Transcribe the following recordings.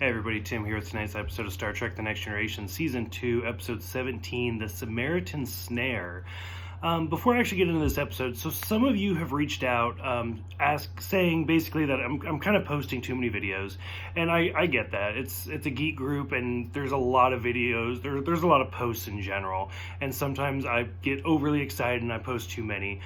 Hey everybody, Tim here with tonight's episode of Star Trek The Next Generation, Season 2, Episode 17, The Samaritan Snare. Before I actually get into this episode, so some of you have reached out saying basically that I'm kind of posting too many videos, and I get that. It's a geek group, and there's a lot of videos, there's a lot of posts in general, and sometimes I get overly excited and I post too many.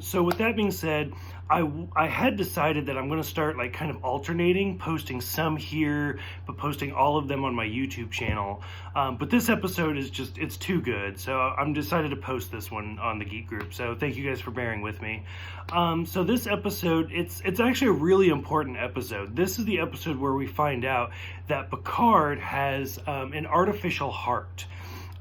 So with that being said, I had decided that I'm going to start like kind of alternating, posting some here, but posting all of them on my YouTube channel. But this episode is just, it's too good. So I'm decided to post this one on the Geek Group. So thank you guys for bearing with me. So this episode, it's actually a really important episode. This is the episode where we find out that Picard has an artificial heart.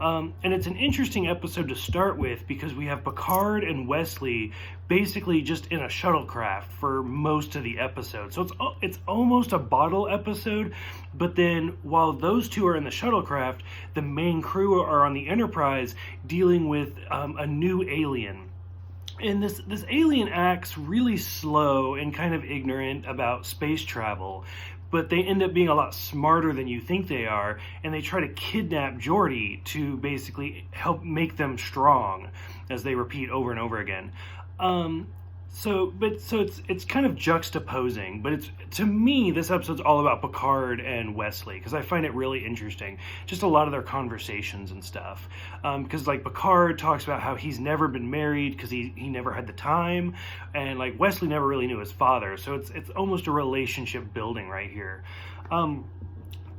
And it's an interesting episode to start with because we have Picard and Wesley basically just in a shuttlecraft for most of the episode. So it's almost a bottle episode, but then while those two are in the shuttlecraft, the main crew are on the Enterprise dealing with a new alien. And this alien acts really slow and kind of ignorant about space travel, but they end up being a lot smarter than you think they are, and they try to kidnap Geordi to basically help make them strong, as they repeat over and over again. So it's kind of juxtaposing, but to me, this episode's all about Picard and Wesley, because I find it really interesting. Just a lot of their conversations and stuff. Because like Picard talks about how he's never been married because he never had the time, and like Wesley never really knew his father. So it's almost a relationship building right here.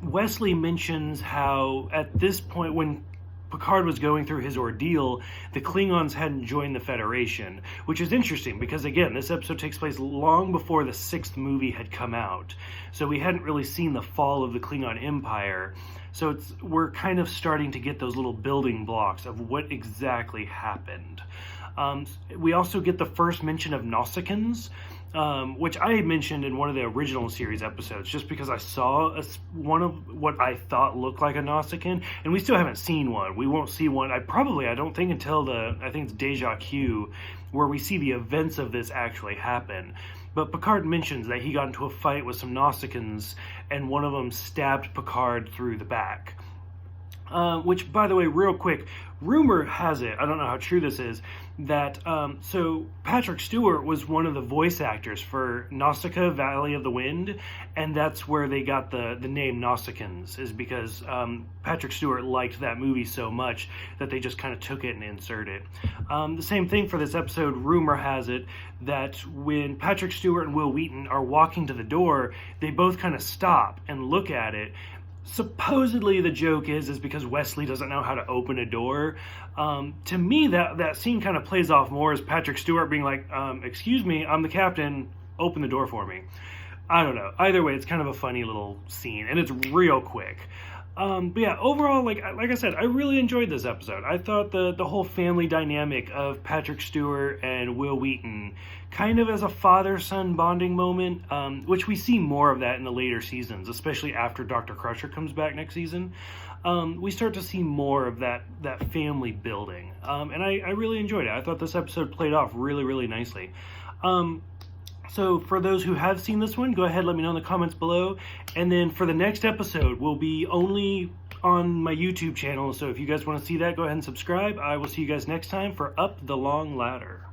Wesley mentions how at this point when Picard was going through his ordeal, the Klingons hadn't joined the Federation, which is interesting because, again, this episode takes place long before the 6th movie had come out. So we hadn't really seen the fall of the Klingon Empire. So we're kind of starting to get those little building blocks of what exactly happened. We also get the first mention of Naussicans, which I mentioned in one of the original series episodes, just because I saw one of what I thought looked like a Nausican, and we still haven't seen one. We won't see one, I don't think until I think it's Deja Q, where we see the events of this actually happen. But Picard mentions that he got into a fight with some Naussicans, and one of them stabbed Picard through the back. Which, by the way, real quick, rumor has it, I don't know how true this is, that, so Patrick Stewart was one of the voice actors for Nausicaa, Valley of the Wind, and that's where they got the name Naussicans, is because Patrick Stewart liked that movie so much that they just kind of took it and inserted it. The same thing for this episode, rumor has it that when Patrick Stewart and Will Wheaton are walking to the door, they both kind of stop and look at it. Supposedly the joke is because Wesley doesn't know how to open a door. To me, that scene kind of plays off more as Patrick Stewart being like, excuse me, I'm the captain, open the door for me. I don't know. Either way, it's kind of a funny little scene, and it's real quick. But yeah, overall, like I said, I really enjoyed this episode. I thought the whole family dynamic of Patrick Stewart and Will Wheaton kind of as a father-son bonding moment, which we see more of that in the later seasons, especially after Dr. Crusher comes back next season. We start to see more of that family building, and I really enjoyed it. I thought this episode played off really, really nicely. So for those who have seen this one, go ahead, let me know in the comments below. And then for the next episode, will be only on my YouTube channel. So if you guys want to see that, go ahead and subscribe. I will see you guys next time for Up the Long Ladder.